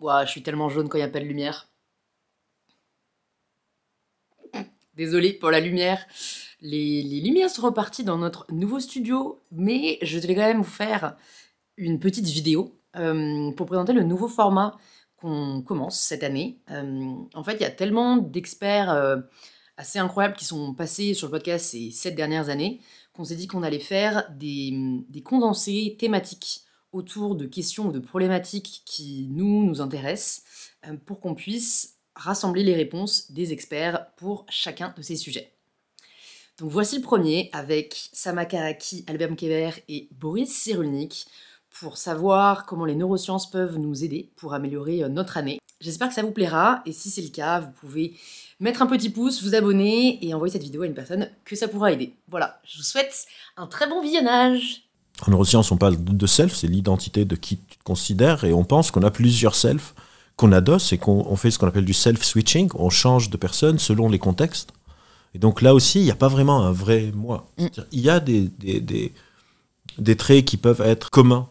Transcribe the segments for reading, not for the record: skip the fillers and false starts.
Ouah, je suis tellement jaune quand il n'y a pas de lumière. Désolée pour la lumière. Les lumières sont reparties dans notre nouveau studio, mais je vais quand même vous faire une petite vidéo pour présenter le nouveau format qu'on commence cette année. En fait, il y a tellement d'experts assez incroyables qui sont passés sur le podcast ces 7 dernières années qu'on s'est dit qu'on allait faire des condensés thématiques autour de questions ou de problématiques qui nous intéressent pour qu'on puisse rassembler les réponses des experts pour chacun de ces sujets. Donc voici le premier avec Sama Karaki, Albert Mkever et Boris Cyrulnik pour savoir comment les neurosciences peuvent nous aider pour améliorer notre année. J'espère que ça vous plaira et si c'est le cas, vous pouvez mettre un petit pouce, vous abonner et envoyer cette vidéo à une personne que ça pourra aider. Voilà, je vous souhaite un très bon visionnage. En neurosciences, on parle de self, c'est l'identité de qui tu te considères et on pense qu'on a plusieurs self qu'on adosse et qu'on fait ce qu'on appelle du self-switching, on change de personne selon les contextes. Et donc là aussi, il n'y a pas vraiment un vrai moi. Il y a des traits qui peuvent être communs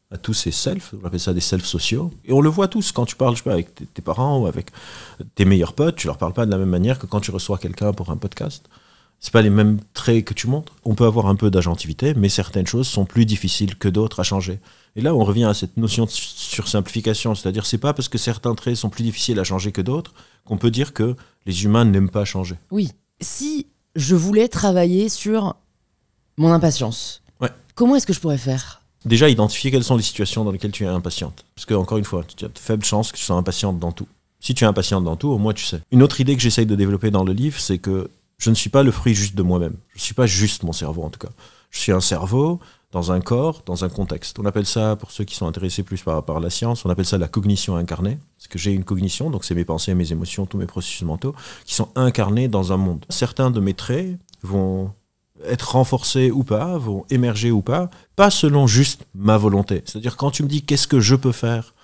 à tous ces selfs, on appelle ça des selfs sociaux. Et on le voit tous quand tu parles, je sais pas, avec tes parents ou avec tes meilleurs potes, tu leur parles pas de la même manière que quand tu reçois quelqu'un pour un podcast. C'est pas les mêmes traits que tu montres. On peut avoir un peu d'agentivité, mais certaines choses sont plus difficiles que d'autres à changer. Et là, on revient à cette notion de sursimplification, c'est-à-dire c'est pas parce que certains traits sont plus difficiles à changer que d'autres qu'on peut dire que les humains n'aiment pas changer. Oui. Si je voulais travailler sur mon impatience, comment est-ce que je pourrais faire ? Déjà, identifier quelles sont les situations dans lesquelles tu es impatiente. Parce que, encore une fois, tu as de faibles chances que tu sois impatiente dans tout. Si tu es impatiente dans tout, au moins tu sais. Une autre idée que j'essaye de développer dans le livre, c'est que je ne suis pas le fruit juste de moi-même. Je ne suis pas juste mon cerveau, en tout cas. Je suis un cerveau dans un corps, dans un contexte. On appelle ça, pour ceux qui sont intéressés plus par la science, on appelle ça la cognition incarnée. Parce que j'ai une cognition, donc c'est mes pensées, mes émotions, tous mes processus mentaux, qui sont incarnés dans un monde. Certains de mes traits vont être renforcés ou pas, vont émerger ou pas selon juste ma volonté. C'est-à-dire quand tu me dis qu'est-ce que je peux faire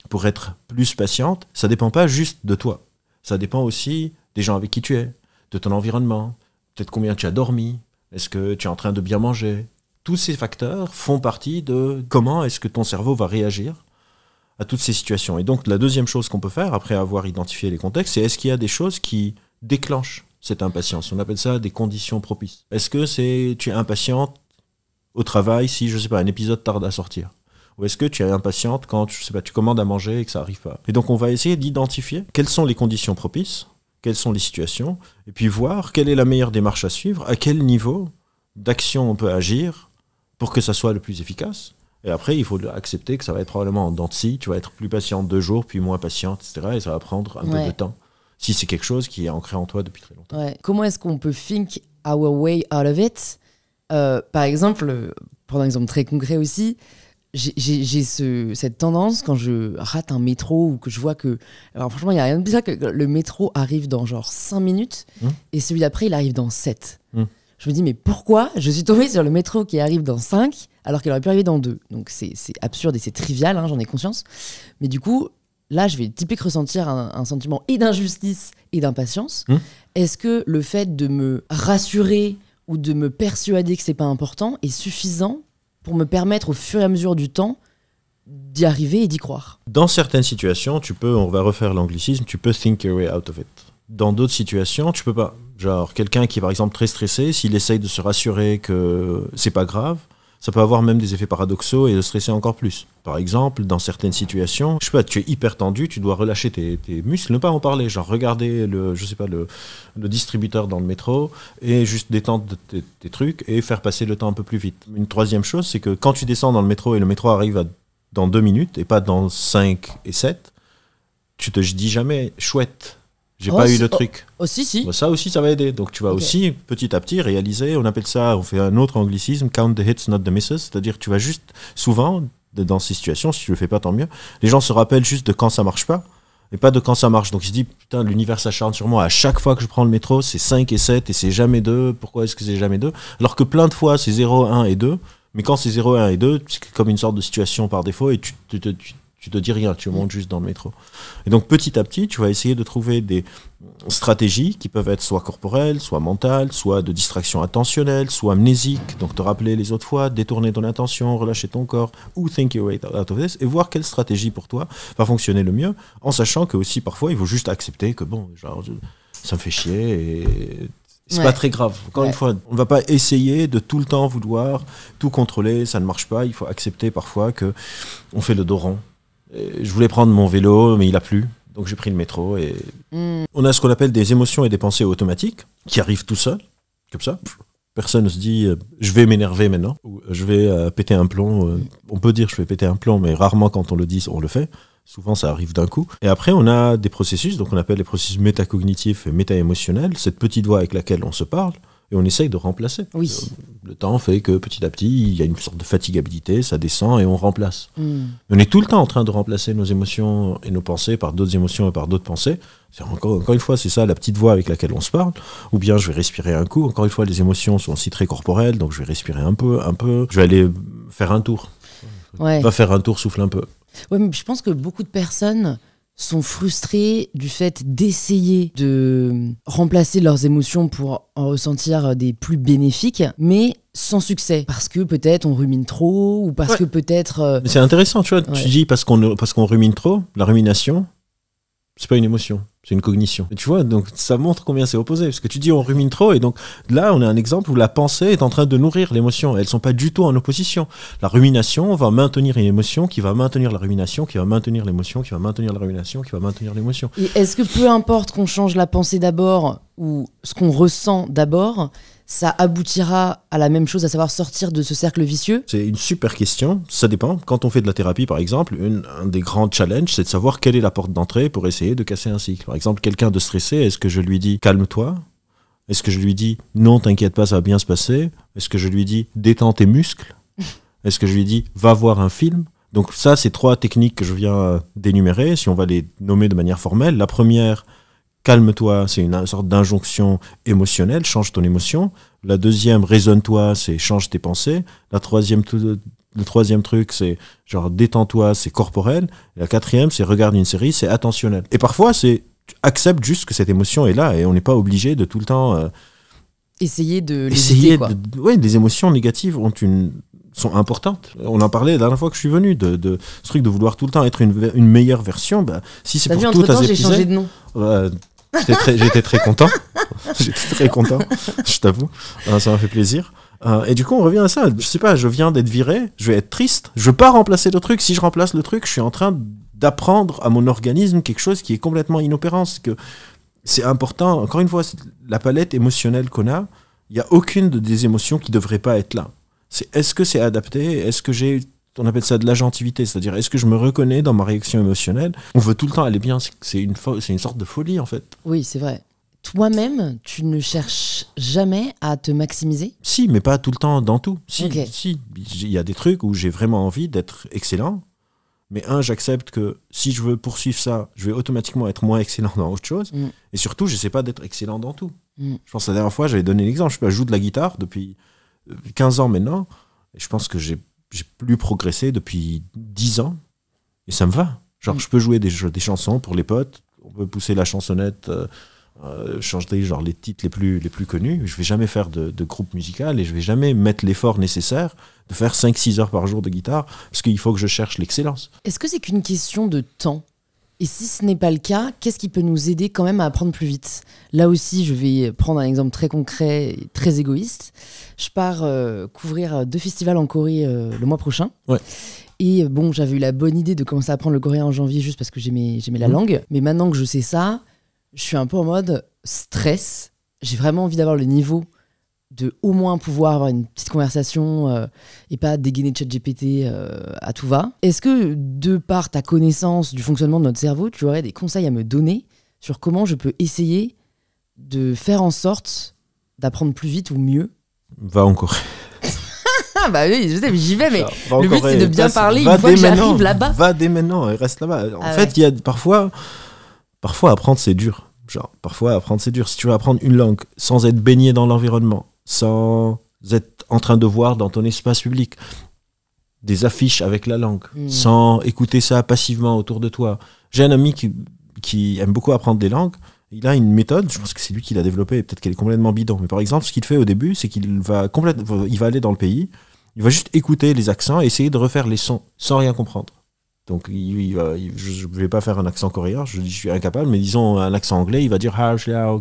pour être plus patiente, ça ne dépend pas juste de toi. Ça dépend aussi des gens avec qui tu es, de ton environnement, peut-être combien tu as dormi, est-ce que tu es en train de bien manger. Tous ces facteurs font partie de comment est-ce que ton cerveau va réagir à toutes ces situations. Et donc la deuxième chose qu'on peut faire, après avoir identifié les contextes, c'est est-ce qu'il y a des choses qui déclenchent cette impatience. On appelle ça des conditions propices. Est-ce que tu es impatiente au travail si, je sais pas, un épisode tarde à sortir ? Ou est-ce que tu es impatiente quand, je sais pas, tu commandes à manger et que ça n'arrive pas ? Et donc on va essayer d'identifier quelles sont les conditions propices, quelles sont les situations, et puis voir quelle est la meilleure démarche à suivre, à quel niveau d'action on peut agir pour que ça soit le plus efficace. Et après, il faut accepter que ça va être probablement en dents de scie, tu vas être plus patiente 2 jours, puis moins patiente, etc. Et ça va prendre un peu de temps. Si c'est quelque chose qui est ancré en toi depuis très longtemps. Ouais. Comment est-ce qu'on peut think our way out of it ? Par exemple, pour un exemple très concret aussi, j'ai cette tendance quand je rate un métro ou que je vois que... Alors franchement, il n'y a rien de bizarre que le métro arrive dans genre 5 minutes et celui d'après, il arrive dans 7. Je me dis, mais pourquoi je suis tombée sur le métro qui arrive dans 5 alors qu'il aurait pu arriver dans 2 ? Donc c'est absurde et c'est trivial, hein, j'en ai conscience. Mais du coup... Là, je vais typiquement ressentir un sentiment et d'injustice et d'impatience. Est-ce que le fait de me rassurer ou de me persuader que c'est pas important est suffisant pour me permettre au fur et à mesure du temps d'y arriver et d'y croire ? Dans certaines situations, on va refaire l'anglicisme, tu peux think your way out of it. Dans d'autres situations, tu peux pas. Genre, quelqu'un qui est par exemple très stressé, s'il essaye de se rassurer que c'est pas grave, ça peut avoir même des effets paradoxaux et le stresser encore plus. Par exemple, dans certaines situations, je sais pas, tu es hyper tendu, tu dois relâcher tes muscles, ne pas en parler, genre regarder le distributeur dans le métro et juste détendre tes trucs et faire passer le temps un peu plus vite. Une troisième chose, c'est que quand tu descends dans le métro et le métro arrive dans 2 minutes et pas dans 5 et 7, tu te dis jamais chouette. J'ai pas eu le truc. Si. Ça aussi, ça va aider. Donc, tu vas aussi, petit à petit, réaliser, on fait un autre anglicisme, count the hits, not the misses. C'est-à-dire que tu vas juste, souvent, dans ces situations, si tu le fais pas, tant mieux, les gens se rappellent juste de quand ça marche pas, et pas de quand ça marche. Donc, ils se disent, putain, l'univers s'acharne sur moi. À chaque fois que je prends le métro, c'est 5 et 7, et c'est jamais 2. Pourquoi est-ce que c'est jamais 2 ? Alors que plein de fois, c'est 0, 1 et 2. Mais quand c'est 0, 1 et 2, c'est comme une sorte de situation par défaut, et Tu te dis rien, tu montes juste dans le métro. Et donc petit à petit, tu vas essayer de trouver des stratégies qui peuvent être soit corporelles, soit mentales, soit de distraction attentionnelle, soit amnésique, donc te rappeler les autres fois, détourner ton attention, relâcher ton corps, ou think your way out of this, et voir quelle stratégie pour toi va fonctionner le mieux, en sachant que aussi parfois il faut juste accepter que bon, genre, ça me fait chier et c'est pas très grave. Encore une fois, on ne va pas essayer de tout le temps vouloir tout contrôler, ça ne marche pas, il faut accepter parfois que on fait le dos rond. Et je voulais prendre mon vélo, mais il a plu. Donc j'ai pris le métro et on a ce qu'on appelle des émotions et des pensées automatiques qui arrivent tout seuls, comme ça. Personne ne se dit je vais m'énerver maintenant ou je vais péter un plomb. On peut dire je vais péter un plomb, mais rarement quand on le dit, on le fait. Souvent ça arrive d'un coup. Et après on a des processus, donc on appelle les processus métacognitifs et méta-émotionnels, cette petite voix avec laquelle on se parle. Et on essaye de remplacer. Oui. Le temps fait que petit à petit, il y a une sorte de fatigabilité, ça descend et on remplace. On est tout le temps en train de remplacer nos émotions et nos pensées par d'autres émotions et par d'autres pensées. Encore une fois, c'est ça la petite voix avec laquelle on se parle. Ou bien je vais respirer un coup. Encore une fois, les émotions sont aussi très corporelles, donc je vais respirer un peu. Je vais aller faire un tour. Va faire un tour, souffle un peu. Ouais, mais je pense que beaucoup de personnes sont frustrés du fait d'essayer de remplacer leurs émotions pour en ressentir des plus bénéfiques, mais sans succès. Parce que peut-être on rumine trop, ou parce que peut-être... C'est intéressant, tu vois. Tu dis parce qu'on rumine trop, la rumination, c'est pas une émotion, c'est une cognition. Et tu vois, donc ça montre combien c'est opposé. Parce que tu dis on rumine trop, et donc là on a un exemple où la pensée est en train de nourrir l'émotion. Elles sont pas du tout en opposition. La rumination va maintenir une émotion qui va maintenir la rumination, qui va maintenir l'émotion, qui va maintenir la rumination, qui va maintenir l'émotion. Et est-ce que peu importe qu'on change la pensée d'abord ou ce qu'on ressent d'abord, ça aboutira à la même chose, à savoir sortir de ce cercle vicieux? C'est une super question, ça dépend. Quand on fait de la thérapie, par exemple, un des grands challenges, c'est de savoir quelle est la porte d'entrée pour essayer de casser un cycle. Par exemple, quelqu'un de stressé, est-ce que je lui dis « calme-toi » ? Est-ce que je lui dis « non, t'inquiète pas, ça va bien se passer » ? Est-ce que je lui dis « détends tes muscles » ? Est-ce que je lui dis « va voir un film » ? Donc ça, c'est 3 techniques que je viens d'énumérer, si on va les nommer de manière formelle. La première, calme-toi, c'est une sorte d'injonction émotionnelle, change ton émotion. La deuxième, raisonne-toi, c'est change tes pensées. Le troisième truc, c'est genre détends-toi, c'est corporel. Et la quatrième, c'est regarde une série, c'est attentionnel. Et parfois, c'est accepte juste que cette émotion est là et on n'est pas obligé de tout le temps essayer de l'éviter, quoi. Oui, des émotions négatives sont importantes. On en parlait la dernière fois que je suis venu de ce truc de vouloir tout le temps être une meilleure version. Bah, si c'est pour tout à j'ai changé de nom. J'étais très content. J'étais très content, je t'avoue. Ça m'a fait plaisir. Et du coup, on revient à ça. Je sais pas, je viens d'être viré, je vais être triste. Je veux pas remplacer le truc. Si je remplace le truc, je suis en train d'apprendre à mon organisme quelque chose qui est complètement inopérant. C'est important. Encore une fois, la palette émotionnelle qu'on a, il n'y a aucune des émotions qui devrait pas être là. Est-ce que c'est adapté ? Est-ce que on appelle ça de l'agentivité, c'est-à-dire est-ce que je me reconnais dans ma réaction émotionnelle ? On veut tout le temps aller bien, c'est une sorte de folie en fait. Oui, c'est vrai. Toi-même, tu ne cherches jamais à te maximiser ? Si, mais pas tout le temps dans tout. Si, Okay. Si, il y a des trucs où j'ai vraiment envie d'être excellent, mais j'accepte que si je veux poursuivre ça, je vais automatiquement être moins excellent dans autre chose, et surtout, je sais pas d'être excellent dans tout. Je pense que la dernière fois, j'avais donné l'exemple, je joue de la guitare depuis 15 ans maintenant, et je pense que j'ai plus progressé depuis 10 ans, et ça me va. Genre, je peux jouer des chansons pour les potes, on peut pousser la chansonnette, chanter genre les titres les plus connus. Je vais jamais faire de groupe musical et je vais jamais mettre l'effort nécessaire de faire 5-6 heures par jour de guitare, parce qu'il faut que je cherche l'excellence. Est-ce que c'est qu'une question de temps ? Et si ce n'est pas le cas, qu'est-ce qui peut nous aider quand même à apprendre plus vite ? Là aussi, je vais prendre un exemple très concret et très égoïste. Je pars couvrir 2 festivals en Corée le mois prochain. Ouais. Et bon, j'avais eu la bonne idée de commencer à apprendre le coréen en janvier juste parce que j'aimais la langue. Mais maintenant que je sais ça, je suis un peu en mode stress. J'ai vraiment envie d'avoir le niveau de au moins pouvoir avoir une petite conversation et pas dégainer ChatGPT à tout va. Est-ce que, de par ta connaissance du fonctionnement de notre cerveau, tu aurais des conseils à me donner sur comment je peux essayer de faire en sorte d'apprendre plus vite ou mieux ? Va en Corée. Ah bah oui, je sais, mais j'y vais, mais le but c'est de bien parler une fois que j'arrive là-bas. Va dès maintenant et reste là-bas. En fait, il y a parfois apprendre c'est dur. Si tu veux apprendre une langue sans être baigné dans l'environnement, sans être en train de voir dans ton espace public, des affiches avec la langue, sans écouter ça passivement autour de toi. J'ai un ami qui aime beaucoup apprendre des langues. Il a une méthode, je pense que c'est lui qui l'a développée, peut-être qu'elle est complètement bidon. Mais par exemple, ce qu'il fait au début, c'est qu'il va aller dans le pays, il va juste écouter les accents et essayer de refaire les sons sans rien comprendre. Donc, je ne vais pas faire un accent coréen, je suis incapable, mais disons un accent anglais, il va dire... C'est Il va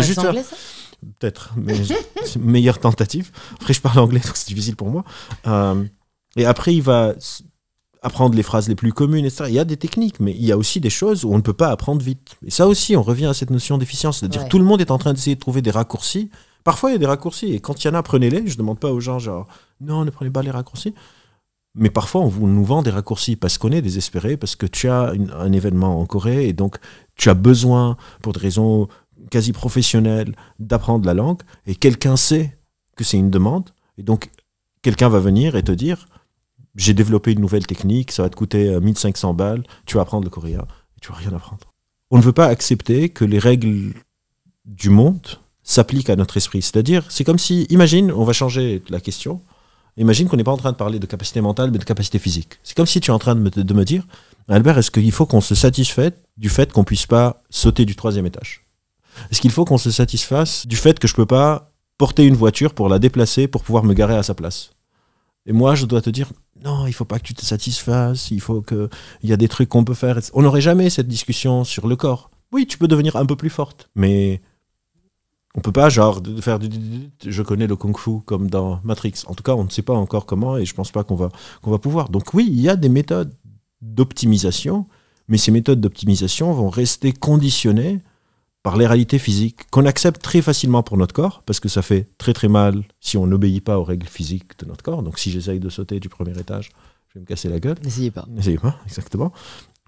un juste accent faire... anglais, ça? Peut-être, mais c'est une meilleure tentative. Après, je parle anglais, donc c'est difficile pour moi. Et après, il va apprendre les phrases les plus communes, etc. Il y a des techniques, mais il y a aussi des choses où on ne peut pas apprendre vite. Et ça aussi, on revient à cette notion d'efficience, c'est-à-dire tout le monde est en train d'essayer de trouver des raccourcis. Parfois, il y a des raccourcis, et quand il y en a, prenez-les. Je ne demande pas aux gens, genre, non, ne prenez pas les raccourcis. Mais parfois, on nous vend des raccourcis parce qu'on est désespéré, parce que tu as un événement en Corée, et donc tu as besoin, pour des raisons quasi professionnelles, d'apprendre la langue, et quelqu'un sait que c'est une demande, et donc quelqu'un va venir et te dire, j'ai développé une nouvelle technique, ça va te coûter 1500 balles, tu vas apprendre le coréen, et tu vas rien apprendre. On ne veut pas accepter que les règles du monde s'appliquent à notre esprit. C'est-à-dire, c'est comme si, imagine, on va changer la question, imagine qu'on n'est pas en train de parler de capacité mentale, mais de capacité physique. C'est comme si tu es en train de me dire, Albert, est-ce qu'il faut qu'on se satisfasse du fait qu'on ne puisse pas sauter du 3e étage? Est-ce qu'il faut qu'on se satisfasse du fait que je ne peux pas porter une voiture pour la déplacer pour pouvoir me garer à sa place? Et moi, je dois te dire, non, il ne faut pas que tu te satisfasses, il y a des trucs qu'on peut faire. On n'aurait jamais cette discussion sur le corps. Oui, tu peux devenir un peu plus forte, mais on ne peut pas genre faire je connais le kung-fu comme dans Matrix. En tout cas, on ne sait pas encore comment et je ne pense pas qu'on va pouvoir. Donc oui, il y a des méthodes d'optimisation, mais ces méthodes d'optimisation vont rester conditionnées par les réalités physiques qu'on accepte très facilement pour notre corps, parce que ça fait très très mal si on n'obéit pas aux règles physiques de notre corps. Donc si j'essaye de sauter du 1er étage, je vais me casser la gueule. N'essayez pas. N'essayez pas, exactement.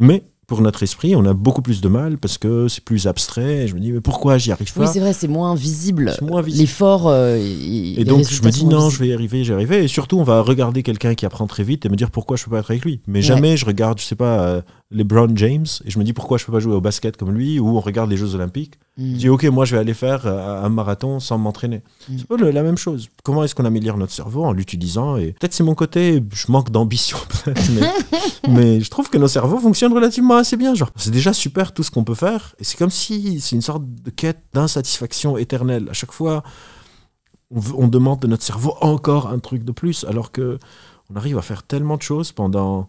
Mais pour notre esprit, on a beaucoup plus de mal parce que c'est plus abstrait. Et je me dis, mais pourquoi j'y arrive pas? Oui, c'est vrai, c'est moins visible. C'est moins visible. L'effort. Et donc, je me dis, non, je vais y arriver. Et surtout, on va regarder quelqu'un qui apprend très vite et me dire pourquoi je peux pas être avec lui. Mais jamais je regarde, je sais pas, LeBron James et je me dis pourquoi je peux pas jouer au basket comme lui, ou on regarde les Jeux Olympiques. Je dis, ok, moi, je vais aller faire un marathon sans m'entraîner. C'est pas la même chose. Comment est-ce qu'on améliore notre cerveau en l'utilisant? Et peut-être c'est mon côté, je manque d'ambition, peut-être, mais je trouve que nos cerveaux fonctionnent relativement assez bien. Genre, c'est déjà super tout ce qu'on peut faire. Et c'est comme si c'est une sorte de quête d'insatisfaction éternelle. À chaque fois, on demande de notre cerveau encore un truc de plus, alors que on arrive à faire tellement de choses pendant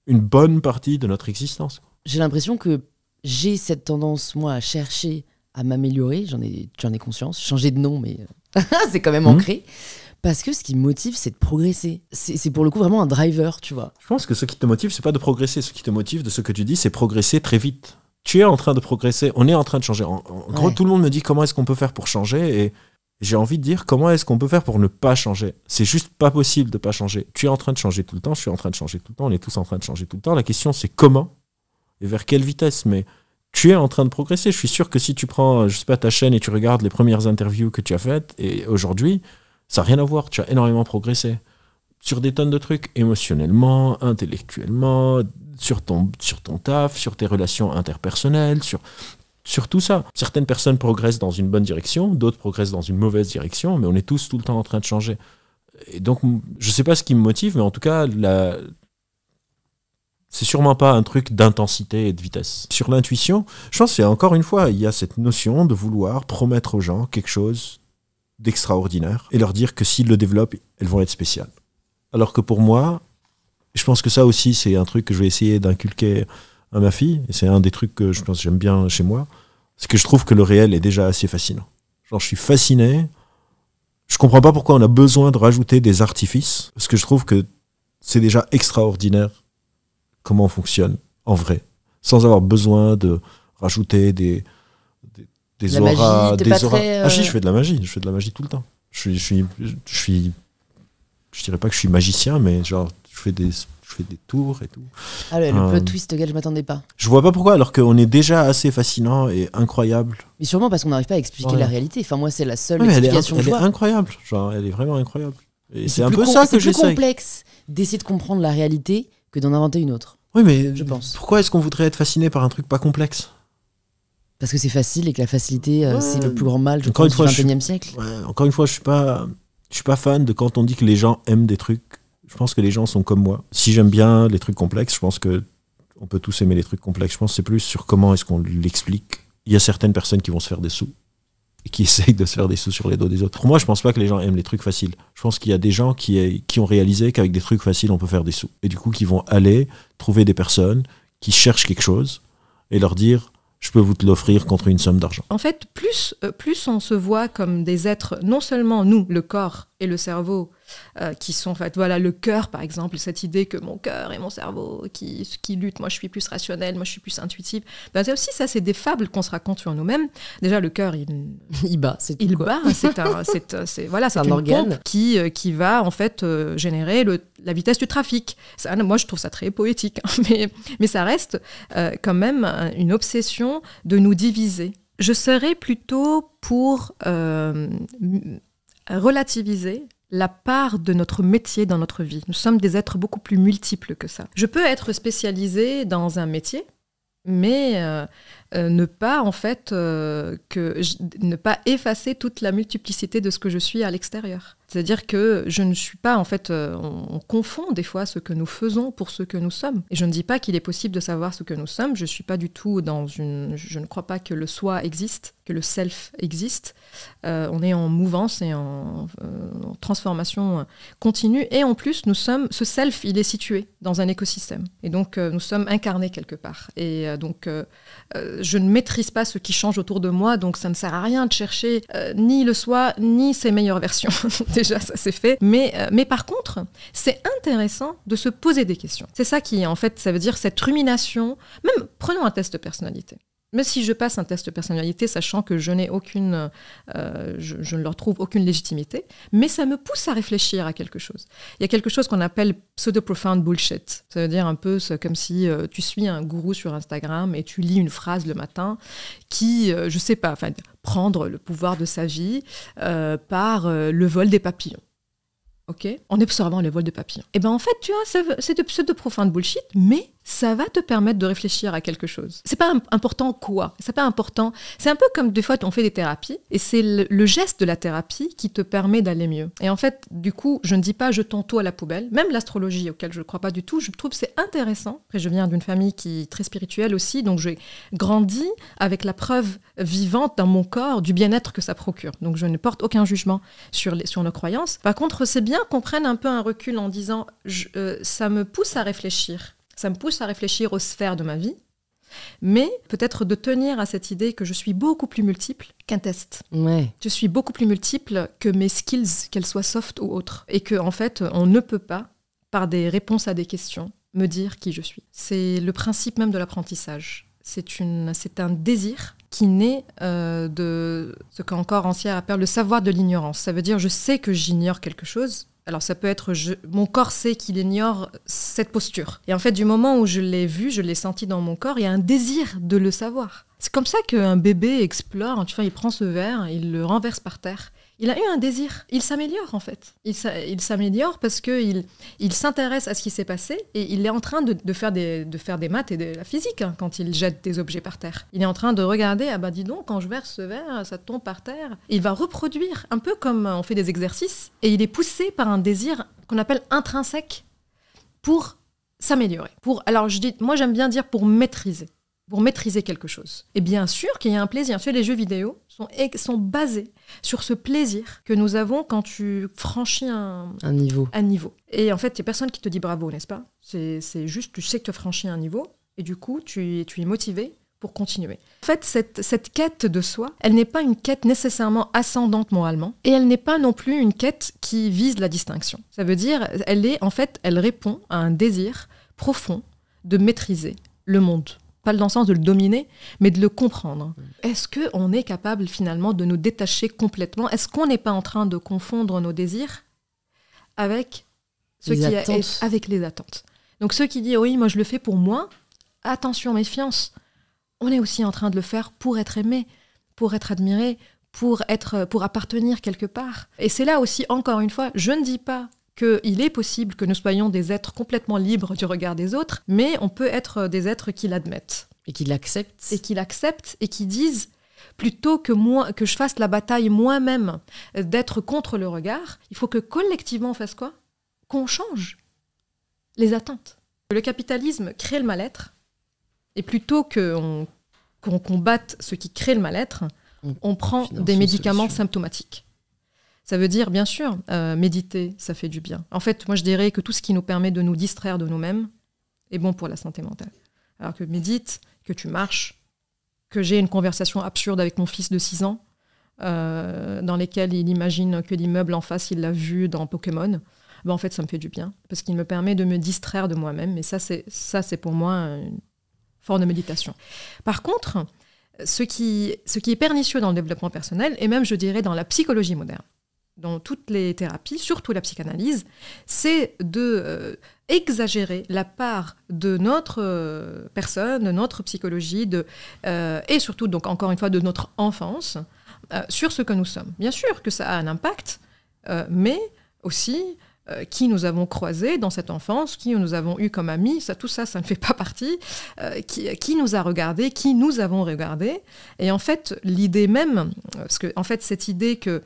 une bonne partie de notre existence. J'ai l'impression que j'ai cette tendance, moi, à chercher à m'améliorer. J'en ai conscience. Changer de nom, mais c'est quand même ancré. Parce que ce qui me motive, c'est de progresser. C'est pour le coup vraiment un driver, tu vois. Je pense que ce qui te motive, c'est pas de progresser. Ce qui te motive de ce que tu dis, c'est progresser très vite. Tu es en train de progresser. On est en train de changer. En gros, tout le monde me dit comment est-ce qu'on peut faire pour changer. Et j'ai envie de dire comment est-ce qu'on peut faire pour ne pas changer. C'est juste pas possible de pas changer. Tu es en train de changer tout le temps. Je suis en train de changer tout le temps. On est tous en train de changer tout le temps. La question, c'est comment et vers quelle vitesse. Mais tu es en train de progresser. Je suis sûr que si tu prends, je sais pas, ta chaîne et tu regardes les premières interviews que tu as faites, et aujourd'hui, ça n'a rien à voir. Tu as énormément progressé sur des tonnes de trucs, émotionnellement, intellectuellement, sur ton taf, sur tes relations interpersonnelles, sur tout ça. Certaines personnes progressent dans une bonne direction, d'autres progressent dans une mauvaise direction, mais on est tous tout le temps en train de changer. Et donc, je sais pas ce qui me motive, mais en tout cas, c'est sûrement pas un truc d'intensité et de vitesse. Sur l'intuition, je pense que encore une fois, il y a cette notion de vouloir promettre aux gens quelque chose d'extraordinaire et leur dire que s'ils le développent, elles vont être spéciales. Alors que pour moi, je pense que ça aussi, c'est un truc que je vais essayer d'inculquer à ma fille, et c'est un des trucs que je pense que j'aime bien chez moi, c'est que je trouve que le réel est déjà assez fascinant. Genre, je suis fasciné, je comprends pas pourquoi on a besoin de rajouter des artifices, parce que je trouve que c'est déjà extraordinaire comment on fonctionne en vrai, sans avoir besoin de rajouter des auras, des auras. Ah si, je fais de la magie tout le temps. Je dirais pas que je suis magicien, mais genre je fais des tours et tout. Ah, le plot twist auquel je m'attendais pas. Je vois pas pourquoi, alors qu'on est déjà assez fascinant et incroyable. Mais sûrement parce qu'on n'arrive pas à expliquer la réalité. Enfin, moi, c'est la seule explication que je vois. Elle est incroyable. Genre, elle est vraiment incroyable. Et c'est un peu ça que j'essaye. C'est plus complexe d'essayer de comprendre la réalité que d'en inventer une autre. Oui, mais je pense. Pourquoi est-ce qu'on voudrait être fasciné par un truc pas complexe? Parce que c'est facile et que la facilité, c'est le plus grand mal du XXIe siècle. Encore une fois, je Je suis pas fan de quand on dit que les gens aiment des trucs. Je pense que les gens sont comme moi. Si j'aime bien les trucs complexes, je pense que on peut tous aimer les trucs complexes. Je pense que c'est plus sur comment est-ce qu'on l'explique. Il y a certaines personnes qui vont se faire des sous et qui essayent de se faire des sous sur les dos des autres. Pour moi, je pense pas que les gens aiment les trucs faciles. Je pense qu'il y a des gens qui ont réalisé qu'avec des trucs faciles, on peut faire des sous. Et du coup, qui vont aller trouver des personnes qui cherchent quelque chose et leur dire « je peux vous te l'offrir contre une somme d'argent ». En fait, plus on se voit comme des êtres, non seulement nous, le corps et le cerveau, qui sont en fait, voilà, le cœur par exemple, cette idée que mon cœur et mon cerveau qui luttent, moi je suis plus rationnel, moi je suis plus intuitive. Ben, aussi, ça c'est des fables qu'on se raconte sur nous-mêmes. Déjà le cœur, il bat, c'est tout, il quoi. bat, c'est une organe pompe qui va en fait générer la vitesse du trafic. Ça, moi je trouve ça très poétique, hein, mais ça reste quand même une obsession de nous diviser. Je serais plutôt pour relativiser la part de notre métier dans notre vie. Nous sommes des êtres beaucoup plus multiples que ça. Je peux être spécialisée dans un métier, mais ne pas en fait ne pas effacer toute la multiplicité de ce que je suis à l'extérieur. C'est-à-dire que je ne suis pas en fait, on confond des fois ce que nous faisons pour ce que nous sommes. Et je ne dis pas qu'il est possible de savoir ce que nous sommes. Je suis pas du tout je ne crois pas que le soi existe, que le self existe. On est en mouvance et en transformation continue. Et en plus, ce self, il est situé dans un écosystème. Et donc, nous sommes incarnés quelque part. Et donc, je ne maîtrise pas ce qui change autour de moi, donc ça ne sert à rien de chercher ni le soi, ni ses meilleures versions. Déjà, ça c'est fait. Mais par contre, c'est intéressant de se poser des questions. C'est ça qui, en fait, ça veut dire cette rumination. Même, prenons un test de personnalité. Mais si je passe un test de personnalité, sachant que je n'ai aucune, je ne leur trouve aucune légitimité, mais ça me pousse à réfléchir à quelque chose. Il y a quelque chose qu'on appelle pseudo-profound bullshit. Ça veut dire un peu comme si tu suis un gourou sur Instagram et tu lis une phrase le matin qui, je sais pas, enfin, prendre le pouvoir de sa vie par le vol des papillons. Ok, en observant le vol de papillons. Et ben en fait, tu vois, c'est de pseudo-profound bullshit, mais ça va te permettre de réfléchir à quelque chose. C'est pas important quoi. C'est pas important. C'est un peu comme des fois on fait des thérapies et c'est le geste de la thérapie qui te permet d'aller mieux. Et en fait, du coup, je ne dis pas jetons tout à la poubelle. Même l'astrologie, auquel je ne crois pas du tout, je trouve que c'est intéressant. Après, je viens d'une famille qui est très spirituelle aussi, donc j'ai grandi avec la preuve vivante dans mon corps du bien-être que ça procure. Donc je ne porte aucun jugement sur nos croyances. Par contre, c'est bien qu'on prenne un peu un recul en disant ça me pousse à réfléchir. Ça me pousse à réfléchir aux sphères de ma vie, mais peut-être de tenir à cette idée que je suis beaucoup plus multiple qu'un test. Ouais. Je suis beaucoup plus multiple que mes skills, qu'elles soient soft ou autres. Et qu'en fait, on ne peut pas, par des réponses à des questions, me dire qui je suis. C'est le principe même de l'apprentissage. C'est un désir qui naît de ce qu'encore Rancière appelle le savoir de l'ignorance. Ça veut dire je sais que j'ignore quelque chose. Alors ça peut être, mon corps sait qu'il ignore cette posture. Et en fait, du moment où je l'ai vu, je l'ai senti dans mon corps, il y a un désir de le savoir. C'est comme ça qu'un bébé explore, tu vois, il prend ce verre, il le renverse par terre. Il a eu un désir. Il s'améliore, en fait. Il s'améliore parce qu'il s'intéresse à ce qui s'est passé et il est en train de faire des maths et de la physique hein, quand il jette des objets par terre. Il est en train de regarder, ah bah dis donc, quand je verse ce verre, ça tombe par terre. Et il va reproduire, un peu comme on fait des exercices, et il est poussé par un désir qu'on appelle intrinsèque pour s'améliorer. Alors moi j'aime bien dire pour maîtriser quelque chose. Et bien sûr qu'il y a un plaisir. Tu sais, les jeux vidéo sont basés sur ce plaisir que nous avons quand tu franchis un niveau. Et en fait, il n'y a personne qui te dit bravo, n'est-ce pas ? C'est juste, tu sais que tu as franchi un niveau, et du coup, tu es motivé pour continuer. En fait, cette quête de soi, elle n'est pas une quête nécessairement ascendante moralement, et elle n'est pas non plus une quête qui vise la distinction. Ça veut dire, elle répond à un désir profond de maîtriser le monde. Pas dans le sens de le dominer, mais de le comprendre. Est-ce qu'on est capable finalement de nous détacher complètement ? Est-ce qu'on n'est pas en train de confondre nos désirs avec avec les attentes ? Donc ceux qui disent « oui, moi je le fais pour moi », attention, méfiance. On est aussi en train de le faire pour être aimé, pour être admiré, pour appartenir quelque part. Et c'est là aussi, encore une fois, je ne dis pas qu'il est possible que nous soyons des êtres complètement libres du regard des autres, mais on peut être des êtres qui l'admettent. Et qui l'acceptent. Et qui disent plutôt que je fasse la bataille moi-même d'être contre le regard, il faut que collectivement on fasse quoi ? Qu'on change les attentes. Le capitalisme crée le mal-être, et plutôt qu'on combatte ce qui crée le mal-être, on prend des médicaments symptomatiques. Ça veut dire, bien sûr, méditer, ça fait du bien. En fait, moi je dirais que tout ce qui nous permet de nous distraire de nous-mêmes est bon pour la santé mentale. Alors que médite, que tu marches, que j'ai une conversation absurde avec mon fils de 6 ans, dans lesquelles il imagine que l'immeuble en face, il l'a vu dans Pokémon, en fait, ça me fait du bien, parce qu'il me permet de me distraire de moi-même, et ça, c'est pour moi une forme de méditation. Par contre, ce qui est pernicieux dans le développement personnel, et même, je dirais, dans la psychologie moderne, dans toutes les thérapies, surtout la psychanalyse, c'est de exagérer la part de notre personne, de notre psychologie, et surtout, donc encore une fois, de notre enfance, sur ce que nous sommes. Bien sûr que ça a un impact, mais aussi qui nous avons croisés dans cette enfance, qui nous avons eu comme amis, tout ça ne fait pas partie, qui nous a regardés, qui nous avons regardés. Et en fait, l'idée même, parce que en fait, cette idée que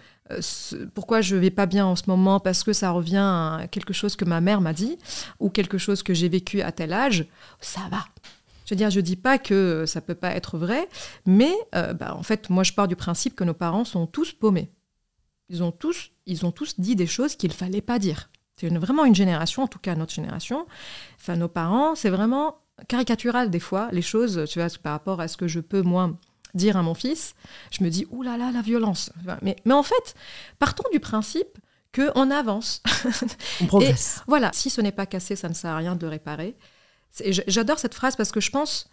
pourquoi je vais pas bien en ce moment, parce que ça revient à quelque chose que ma mère m'a dit, ou quelque chose que j'ai vécu à tel âge, ça va. Je veux dire, je dis pas que ça peut pas être vrai, mais en fait, moi je pars du principe que nos parents sont tous paumés. Ils ont tous dit des choses qu'il ne fallait pas dire. C'est vraiment une génération, en tout cas notre génération. Enfin, nos parents, c'est vraiment caricatural des fois, les choses, tu vois, par rapport à ce que je peux, moi, dire à mon fils. Je me dis, ouh là là, la violence. Enfin, mais en fait, partons du principe qu'on avance. On progresse. Et voilà, si ce n'est pas cassé, ça ne sert à rien de le réparer. J'adore cette phrase parce que je pense,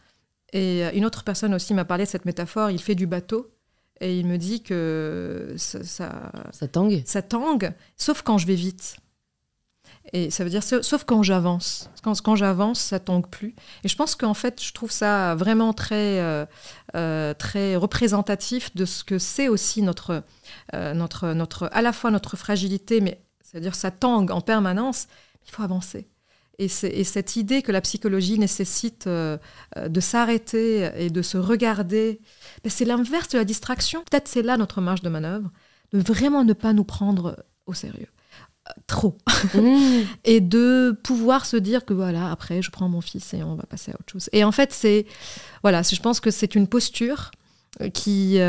et une autre personne aussi m'a parlé de cette métaphore, il fait du bateau. Et il me dit que ça tangue. Ça tangue, sauf quand je vais vite. Et ça veut dire, sauf quand j'avance. Quand j'avance, ça tangue plus. Et je pense qu'en fait, je trouve ça vraiment très, très représentatif de ce que c'est aussi à la fois notre fragilité, mais c'est-à-dire ça tangue en permanence. Il faut avancer. Et cette idée que la psychologie nécessite de s'arrêter et de se regarder, c'est l'inverse de la distraction. Peut-être c'est là notre marge de manœuvre, de vraiment ne pas nous prendre au sérieux. Trop. Et de pouvoir se dire que voilà, après, je prends mon fils et on va passer à autre chose. Et en fait, je pense que c'est une posture qui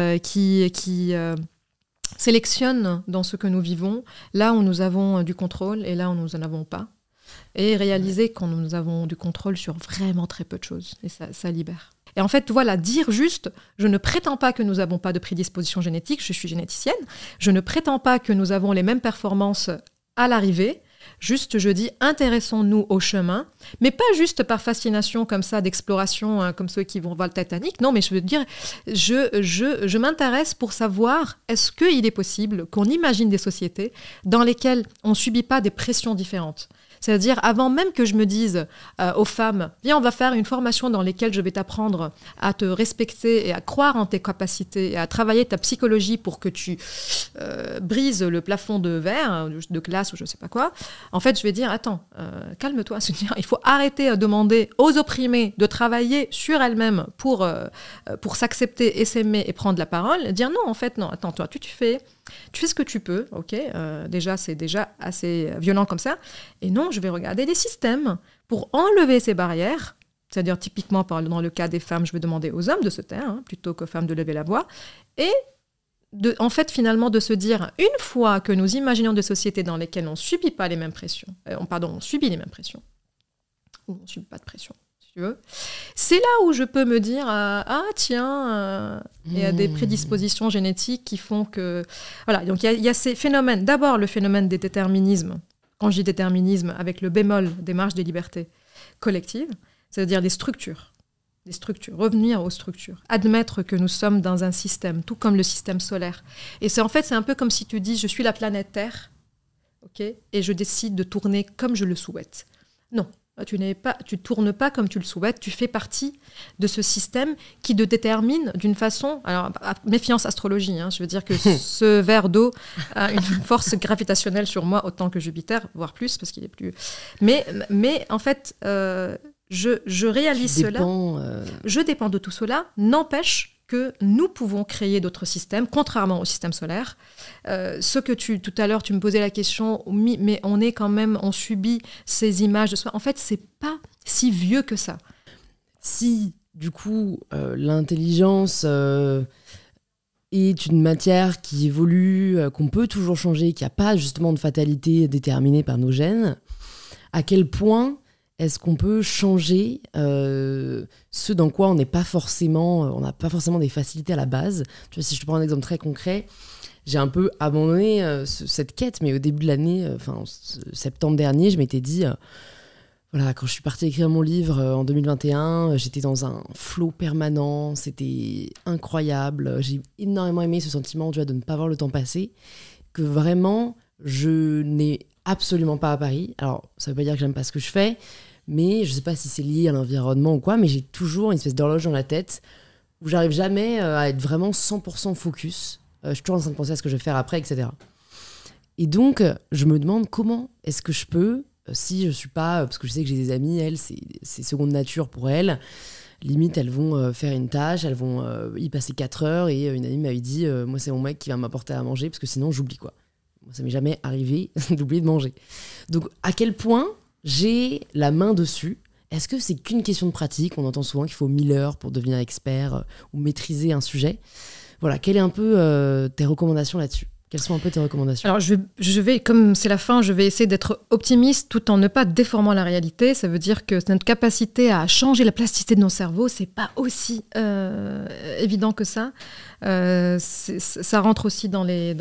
sélectionne dans ce que nous vivons, là où nous avons du contrôle et là où nous n'en avons pas. Et réaliser qu'on nous avons du contrôle sur vraiment très peu de choses. Et ça libère. Et en fait, voilà, dire juste, je ne prétends pas que nous n'avons pas de prédisposition génétique, je suis généticienne, je ne prétends pas que nous avons les mêmes performances à l'arrivée, juste je dis, intéressons-nous au chemin, mais pas juste par fascination comme ça, d'exploration, comme ceux qui vont voir le Titanic, non, mais je veux dire, je m'intéresse pour savoir, est-ce qu'il est possible qu'on imagine des sociétés dans lesquelles on ne subit pas des pressions différentes ? C'est-à-dire, avant même que je me dise aux femmes, viens, on va faire une formation dans laquelle je vais t'apprendre à te respecter et à croire en tes capacités et à travailler ta psychologie pour que tu brises le plafond de verre, de glace ou je ne sais pas quoi. En fait, je vais dire, attends, calme-toi, il faut arrêter à demander aux opprimés de travailler sur elles-mêmes pour s'accepter et s'aimer et prendre la parole. Dire non, en fait, non, attends, toi, tu fais ce que tu peux, ok, déjà, c'est déjà assez violent comme ça. Et non, je vais regarder des systèmes pour enlever ces barrières. C'est-à-dire, typiquement, dans le cas des femmes, je vais demander aux hommes de se taire, plutôt qu'aux femmes de lever la voix. Et, en fait, finalement, de se dire, une fois que nous imaginons des sociétés dans lesquelles on ne subit pas les mêmes pressions, on subit les mêmes pressions, ou on ne subit pas de pression, si tu veux, c'est là où je peux me dire, tiens, il y a des prédispositions génétiques qui font que... Voilà, donc il y a ces phénomènes. D'abord, le phénomène des déterminismes. Quand je dis déterminisme, avec le bémol des marges des libertés collectives, c'est-à-dire les structures, revenir aux structures, admettre que nous sommes dans un système, tout comme le système solaire. Et c'est un peu comme si tu dis, je suis la planète Terre, okay, et je décide de tourner comme je le souhaite. Non, tu tournes pas comme tu le souhaites, tu fais partie de ce système qui te détermine d'une façon... Alors, méfiance astrologie, je veux dire que ce verre d'eau a une force gravitationnelle sur moi autant que Jupiter, voire plus, parce qu'il est plus... Mais en fait, je réalise cela. Je dépends de tout cela, n'empêche que nous pouvons créer d'autres systèmes, contrairement au système solaire. Ce que tout à l'heure, tu me posais la question, mais on subit ces images de soi. En fait, c'est pas si vieux que ça. Si, du coup, l'intelligence est une matière qui évolue, qu'on peut toujours changer, qu'il n'y a pas justement de fatalité déterminée par nos gènes, à quel point est-ce qu'on peut changer ce dans quoi on n'a pas forcément des facilités à la base. Tu vois, si je te prends un exemple très concret, j'ai un peu abandonné cette quête, mais au début de l'année, septembre dernier, je m'étais dit, voilà, quand je suis partie écrire mon livre en 2021, j'étais dans un flow permanent, c'était incroyable, j'ai énormément aimé ce sentiment, tu vois, de ne pas voir le temps passer, que vraiment, je n'ai absolument pas à Paris. Alors, ça veut pas dire que j'aime pas ce que je fais, mais je sais pas si c'est lié à l'environnement ou quoi, mais j'ai toujours une espèce d'horloge dans la tête où j'arrive jamais à être vraiment 100% focus. Je suis toujours en train de penser à ce que je vais faire après, etc. Et donc, je me demande comment est-ce que je peux, si je suis pas... Parce que je sais que j'ai des amies, elles, c'est seconde nature pour elles. Limite, elles vont faire une tâche, elles vont y passer 4 heures, et une amie m'avait dit, moi, c'est mon mec qui va m'apporter à manger, parce que sinon, j'oublie, quoi. Moi, ça m'est jamais arrivé d'oublier de manger. Donc, à quel point j'ai la main dessus? Est-ce que c'est qu'une question de pratique? On entend souvent qu'il faut 1000 heures pour devenir expert ou maîtriser un sujet. Voilà, quelles sont un peu tes recommandations là-dessus? Quelles sont un peu tes recommandations? Alors, je vais, comme c'est la fin, je vais essayer d'être optimiste tout en ne pas déformant la réalité. Ça veut dire que notre capacité à changer la plasticité de nos cerveaux, c'est pas aussi évident que ça. Ça rentre aussi dans les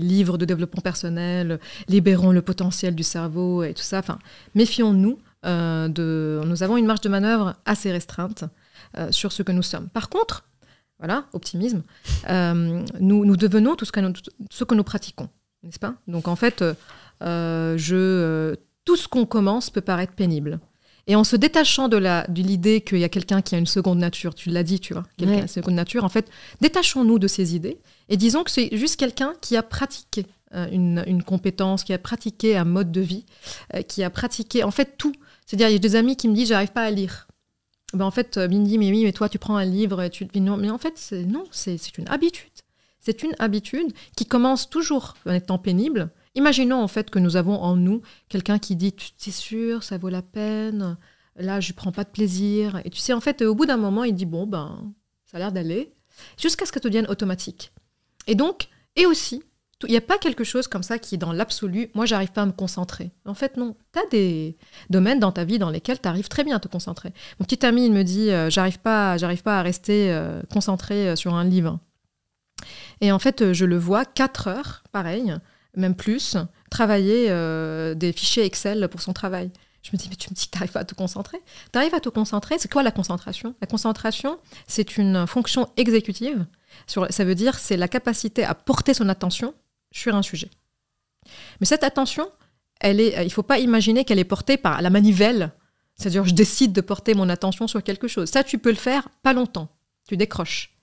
livres de développement personnel, libérons le potentiel du cerveau et tout ça. Enfin, méfions-nous. Nous avons une marge de manœuvre assez restreinte sur ce que nous sommes. Par contre, voilà, optimisme, nous devenons tout ce que nous pratiquons, n'est-ce pas? Donc en fait, tout ce qu'on commence peut paraître pénible. Et en se détachant de l'idée qu'il y a quelqu'un qui a une seconde nature, tu l'as dit, tu vois, quelqu'un qui a une seconde nature, en fait, détachons-nous de ces idées et disons que c'est juste quelqu'un qui a pratiqué une compétence, qui a pratiqué un mode de vie, qui a pratiqué, en fait, tout. C'est-à-dire, il y a des amis qui me disent « j'arrive pas à lire ». Ben en fait, il me dit, mais oui, mais toi, tu prends un livre et tu... Non, mais en fait, c'est une habitude. C'est une habitude qui commence toujours en étant pénible. Imaginons en fait que nous avons en nous quelqu'un qui dit, c'est sûr, ça vaut la peine, là, je prends pas de plaisir. Et tu sais, en fait, au bout d'un moment, il dit, bon, ben, ça a l'air d'aller, jusqu'à ce que ça devienne automatique. Et donc, et aussi, il n'y a pas quelque chose comme ça qui est dans l'absolu. Moi, j'arrive pas à me concentrer. En fait, non. Tu as des domaines dans ta vie dans lesquels tu arrives très bien à te concentrer. Mon petit ami, il me dit, j'arrive pas à rester concentré sur un livre. Et en fait, je le vois 4 heures, pareil, même plus, travailler des fichiers Excel pour son travail. Je me dis, mais tu me dis que tu n'arrives pas à te concentrer. Tu arrives à te concentrer. C'est quoi la concentration? La concentration, c'est une fonction exécutive. Ça veut dire c'est la capacité à porter son attention sur un sujet. Mais cette attention, il ne faut pas imaginer qu'elle est portée par la manivelle. C'est-à-dire, je décide de porter mon attention sur quelque chose. Ça, tu peux le faire pas longtemps. Tu décroches.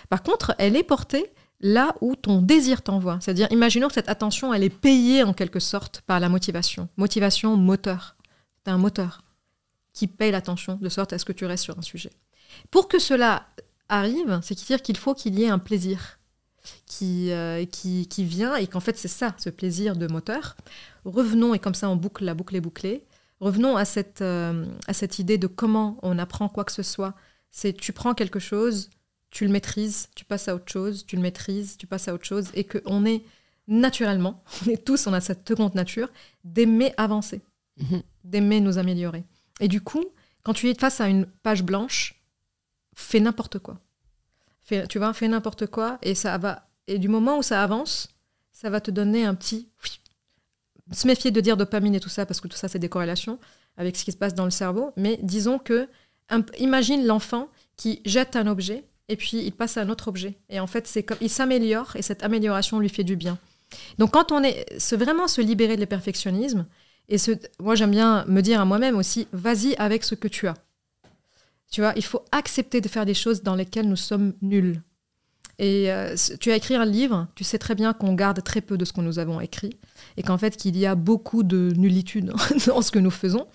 Par contre, elle est portée là où ton désir t'envoie. C'est-à-dire, imaginons que cette attention, elle est payée en quelque sorte par la motivation. Motivation, moteur. C'est un moteur qui paye l'attention de sorte à ce que tu restes sur un sujet. Pour que cela arrive, c'est-à-dire qu'il faut qu'il y ait un plaisir qui vient et qu'en fait c'est ça, ce plaisir de moteur. Revenons, et comme ça on boucle, la boucle est bouclée, revenons à cette idée de comment on apprend quoi que ce soit. C'est tu prends quelque chose, tu le maîtrises, tu passes à autre chose, tu le maîtrises, tu passes à autre chose, et qu'on est naturellement, on a cette seconde nature d'aimer avancer, d'aimer nous améliorer. Et du coup, quand tu es face à une page blanche, fais n'importe quoi. Fais n'importe quoi, et du moment où ça avance, ça va te donner un petit... Se méfier de dire dopamine et tout ça, parce que tout ça, c'est des corrélations avec ce qui se passe dans le cerveau. Mais disons que, imagine l'enfant qui jette un objet, et puis il passe à un autre objet. Et en fait, il s'améliore, et cette amélioration lui fait du bien. Donc quand vraiment se libérer de l'hyperfectionnisme, moi j'aime bien me dire à moi-même aussi, vas-y avec ce que tu as. Tu vois, il faut accepter de faire des choses dans lesquelles nous sommes nuls. Et tu as écrit un livre, tu sais très bien qu'on garde très peu de ce que nous avons écrit, et qu'en fait, qu'il y a beaucoup de nullitude dans ce que nous faisons.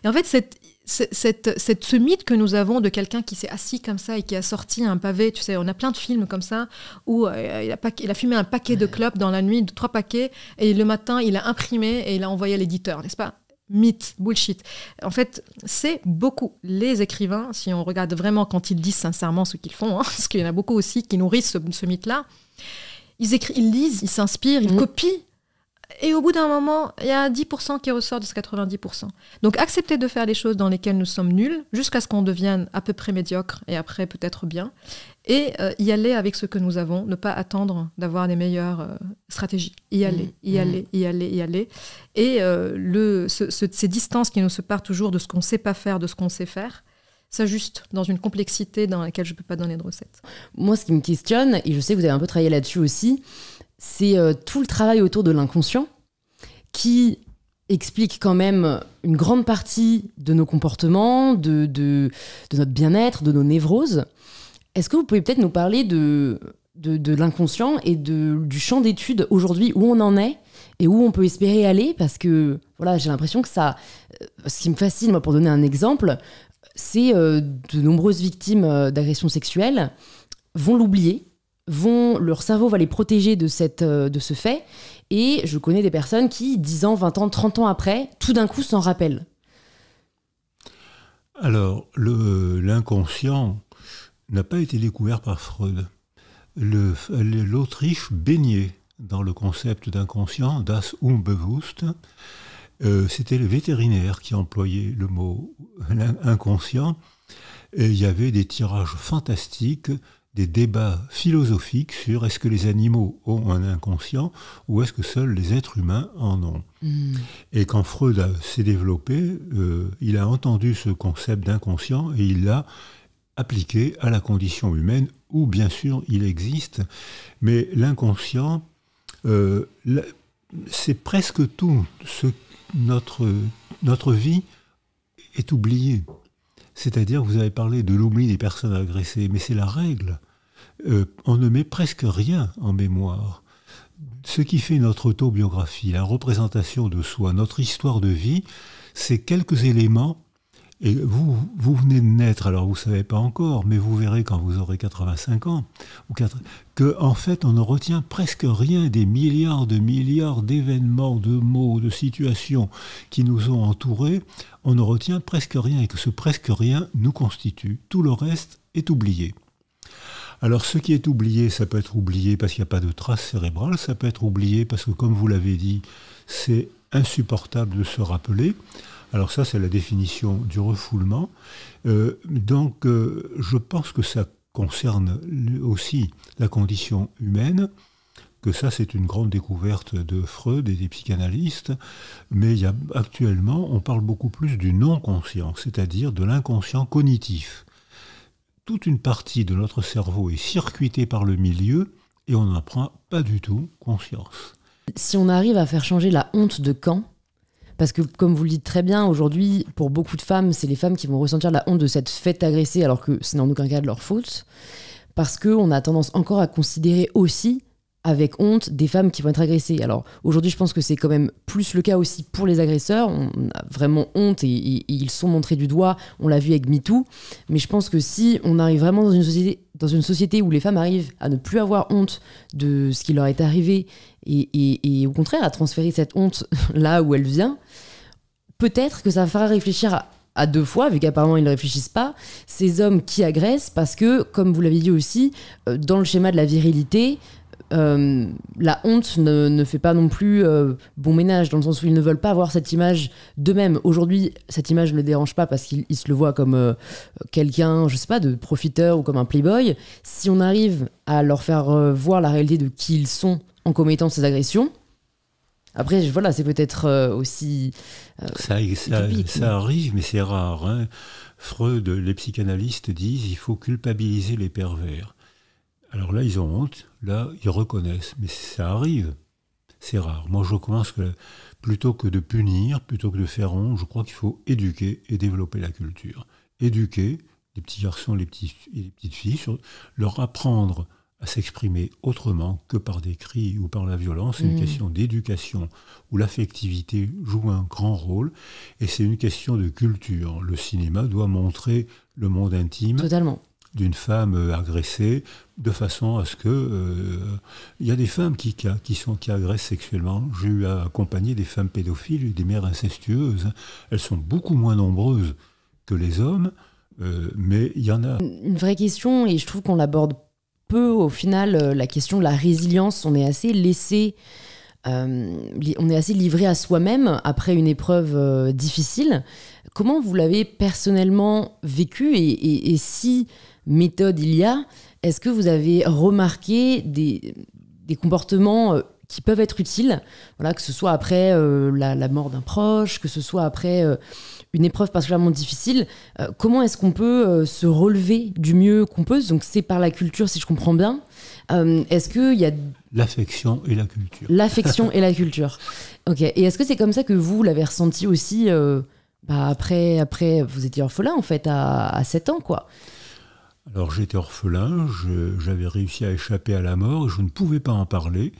Et en fait, ce mythe que nous avons de quelqu'un qui s'est assis comme ça et qui a sorti un pavé, tu sais, on a plein de films comme ça où il a fumé un paquet de clopes dans la nuit, 3 paquets, et le matin, il a imprimé et il a envoyé à l'éditeur, n'est-ce pas? Mythe, bullshit. En fait, c'est beaucoup. Les écrivains, si on regarde vraiment quand ils disent sincèrement ce qu'ils font, parce qu'il y en a beaucoup aussi qui nourrissent ce mythe-là, ils lisent, ils s'inspirent, ils copient. Et au bout d'un moment, il y a 10% qui ressort de ce 90%. Donc, accepter de faire les choses dans lesquelles nous sommes nuls, jusqu'à ce qu'on devienne à peu près médiocre et après peut-être bien, et y aller avec ce que nous avons, ne pas attendre d'avoir les meilleures stratégies. Y aller. Et ces distances qui nous séparent toujours de ce qu'on ne sait pas faire, de ce qu'on sait faire, s'ajuste dans une complexité dans laquelle je ne peux pas donner de recettes. Moi, ce qui me questionne, et je sais que vous avez un peu travaillé là-dessus aussi, c'est tout le travail autour de l'inconscient qui explique quand même une grande partie de nos comportements, de notre bien-être, de nos névroses. Est-ce que vous pouvez peut-être nous parler de l'inconscient et du champ d'études aujourd'hui, où on en est et où on peut espérer aller? Parce que voilà, j'ai l'impression que ça... Ce qui me fascine, moi, pour donner un exemple, c'est de nombreuses victimes d'agressions sexuelles vont l'oublier, leur cerveau va les protéger de ce fait, et je connais des personnes qui, 10 ans, 20 ans, 30 ans après, tout d'un coup s'en rappellent. Alors, l'inconscient n'a pas été découvert par Freud. L'Autriche baignait dans le concept d'inconscient, das Unbewusst. C'était les vétérinaires qui employaient le mot inconscient. Et il y avait des tirages fantastiques, des débats philosophiques sur est-ce que les animaux ont un inconscient ou est-ce que seuls les êtres humains en ont. Et quand Freud s'est développé, il a entendu ce concept d'inconscient et il l'a appliqué à la condition humaine où bien sûr il existe, mais l'inconscient, c'est presque tout. Notre vie est oubliée. C'est-à-dire, vous avez parlé de l'oubli des personnes agressées, mais c'est la règle. On ne met presque rien en mémoire. Ce qui fait notre autobiographie, la représentation de soi, notre histoire de vie, c'est quelques éléments. Et vous venez de naître, alors vous ne savez pas encore, mais vous verrez quand vous aurez 85 ans, qu'en fait, on ne retient presque rien des milliards d'événements, de mots, de situations qui nous ont entourés. On ne retient presque rien et que ce presque rien nous constitue. Tout le reste est oublié. Alors ce qui est oublié, ça peut être oublié parce qu'il n'y a pas de traces cérébrales, ça peut être oublié parce que, comme vous l'avez dit, c'est insupportable de se rappeler. Alors ça, c'est la définition du refoulement. Donc, je pense que ça concerne aussi la condition humaine, que ça, c'est une grande découverte de Freud et des psychanalystes, mais actuellement, on parle beaucoup plus du non-conscient, c'est-à-dire de l'inconscient cognitif. Toute une partie de notre cerveau est circuitée par le milieu et on n'en prend pas du tout conscience. Si on arrive à faire changer la honte de camp, parce que, comme vous le dites très bien, aujourd'hui, pour beaucoup de femmes, c'est les femmes qui vont ressentir la honte de s'être fait agresser, alors que c'est en aucun cas de leur faute. Parce qu'on a tendance encore à considérer aussi, avec honte, des femmes qui vont être agressées. Alors, aujourd'hui, je pense que c'est quand même plus le cas aussi pour les agresseurs. On a vraiment honte et ils sont montrés du doigt. On l'a vu avec MeToo. Mais je pense que si on arrive vraiment dans une société où les femmes arrivent à ne plus avoir honte de ce qui leur est arrivé et au contraire à transférer cette honte là où elle vient, peut-être que ça fera réfléchir à 2 fois, vu qu'apparemment ils ne réfléchissent pas, ces hommes qui agressent, parce que, comme vous l'avez dit aussi, dans le schéma de la virilité, la honte ne fait pas non plus bon ménage, dans le sens où ils ne veulent pas avoir cette image d'eux-mêmes. Aujourd'hui, cette image ne les dérange pas parce qu'ils se le voient comme quelqu'un, je sais pas, de profiteur ou comme un playboy. Si on arrive à leur faire voir la réalité de qui ils sont en commettant ces agressions, après, voilà, c'est peut-être aussi... Ça arrive, mais c'est rare. Hein. Freud, les psychanalystes disent qu'il faut culpabiliser les pervers. Alors là, ils ont honte, là, ils reconnaissent. Mais ça arrive, c'est rare. Moi, je pense que plutôt que de punir, plutôt que de faire honte, je crois qu'il faut éduquer et développer la culture. Éduquer les petits garçons et les petites filles, leur apprendre à s'exprimer autrement que par des cris ou par la violence. C'est une question d'éducation où l'affectivité joue un grand rôle et c'est une question de culture. Le cinéma doit montrer le monde intime Totalement. d'une femme agressée de façon à ce que... Il y a des femmes qui agressent sexuellement. J'ai eu à accompagner des femmes pédophiles et des mères incestueuses. Elles sont beaucoup moins nombreuses que les hommes, mais il y en a. Une vraie question, et je trouve qu'on l'aborde peu au final, la question de la résilience. On est assez laissé, on est assez livré à soi-même après une épreuve difficile. Comment vous l'avez personnellement vécu et si méthode il y a, est-ce que vous avez remarqué des comportements qui peuvent être utiles, voilà, que ce soit après la mort d'un proche, que ce soit après une épreuve particulièrement difficile, comment est-ce qu'on peut se relever du mieux qu'on peut? Donc c'est par la culture, si je comprends bien. Est-ce qu'il y a... L'affection et la culture. L'affection et la culture. Ok. Et est-ce que c'est comme ça que vous l'avez ressenti aussi après, vous étiez orphelin en fait à 7 ans, quoi. Alors j'étais orphelin, j'avais réussi à échapper à la mort et je ne pouvais pas en parler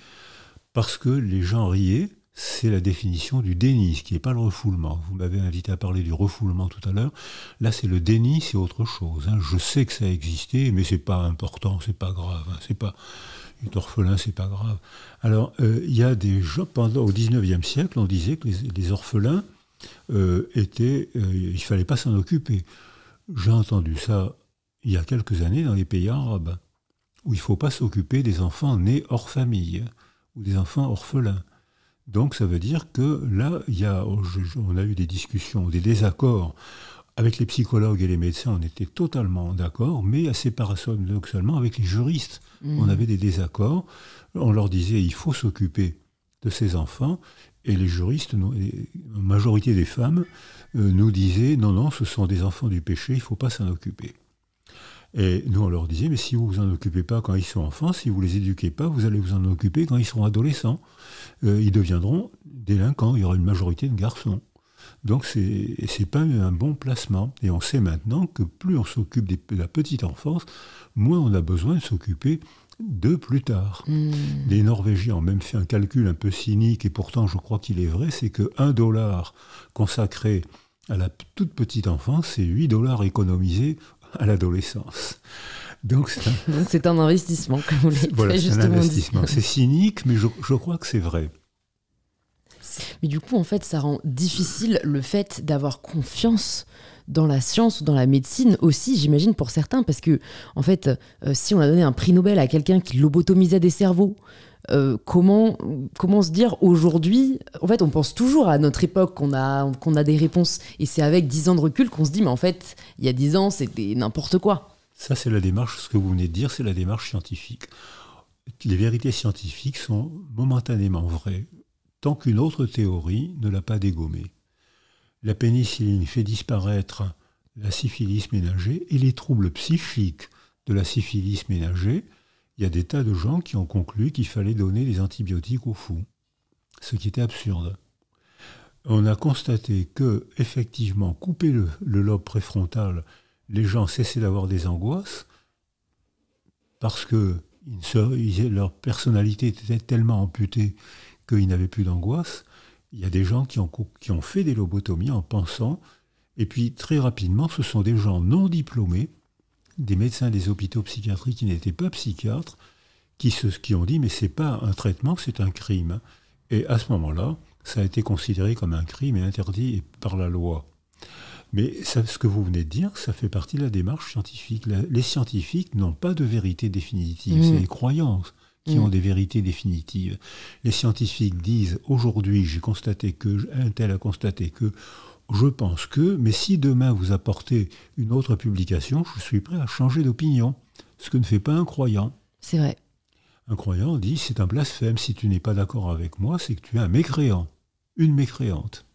parce que les gens riaient. C'est la définition du déni, ce qui n'est pas le refoulement. Vous m'avez invité à parler du refoulement tout à l'heure. Là, c'est le déni, c'est autre chose. Je sais que ça a existé, mais c'est pas important, c'est pas grave. C'est pas être orphelin, c'est pas grave. Alors, il y a des gens, au XIXe siècle, on disait que les orphelins il fallait pas s'en occuper. J'ai entendu ça il y a quelques années dans les pays arabes, où il faut pas s'occuper des enfants nés hors famille, ou des enfants orphelins. Donc ça veut dire que là, on a eu des discussions, des désaccords. Avec les psychologues et les médecins, on était totalement d'accord, mais assez paradoxalement, avec les juristes, on avait des désaccords. On leur disait il faut s'occuper de ces enfants, et les juristes, la majorité des femmes, nous disaient non, ce sont des enfants du péché, il ne faut pas s'en occuper. Et nous, on leur disait, mais si vous ne vous en occupez pas quand ils sont enfants, si vous ne les éduquez pas, vous allez vous en occuper quand ils seront adolescents. Ils deviendront délinquants, il y aura une majorité de garçons. Donc, ce n'est pas un bon placement. Et on sait maintenant que plus on s'occupe de la petite enfance, moins on a besoin de s'occuper de plus tard. Les Norvégiens ont même fait un calcul un peu cynique, et pourtant je crois qu'il est vrai, c'est que $1 consacré à la toute petite enfance, c'est $8 économisés à l'adolescence. Donc c'est un investissement, comme vous l'avez voilà, très justement dit. C'est un investissement. C'est cynique, mais je crois que c'est vrai. Mais du coup, en fait, ça rend difficile le fait d'avoir confiance dans la science ou dans la médecine aussi, j'imagine, pour certains, parce que, en fait, si on a donné un prix Nobel à quelqu'un qui lobotomisait des cerveaux, comment se dire aujourd'hui, en fait on pense toujours à notre époque qu'on a des réponses et c'est avec 10 ans de recul qu'on se dit mais en fait il y a 10 ans c'était n'importe quoi. Ça c'est la démarche, ce que vous venez de dire, c'est la démarche scientifique. Les vérités scientifiques sont momentanément vraies tant qu'une autre théorie ne l'a pas dégommée. La pénicilline fait disparaître la syphilis ménagée et les troubles psychiques de la syphilis ménagée. Il y a des tas de gens qui ont conclu qu'il fallait donner des antibiotiques aux fous, ce qui était absurde. On a constaté que, effectivement, couper le lobe préfrontal, les gens cessaient d'avoir des angoisses parce que leur personnalité était tellement amputée qu'ils n'avaient plus d'angoisse. Il y a des gens qui ont fait des lobotomies en pensant, et puis très rapidement, ce sont des gens non diplômés, des médecins des hôpitaux psychiatriques qui n'étaient pas psychiatres, qui ont dit mais c'est pas un traitement, c'est un crime. Et à ce moment-là, ça a été considéré comme un crime et interdit par la loi. Mais ce que vous venez de dire, ça fait partie de la démarche scientifique. Les scientifiques n'ont pas de vérité définitive, c'est les croyances qui ont des vérités définitives. Les scientifiques disent aujourd'hui j'ai constaté que, un tel a constaté que, je pense que, mais si demain vous apportez une autre publication, je suis prêt à changer d'opinion. Ce que ne fait pas un croyant. C'est vrai. Un croyant dit, c'est un blasphème. Si tu n'es pas d'accord avec moi, c'est que tu es un mécréant. Une mécréante.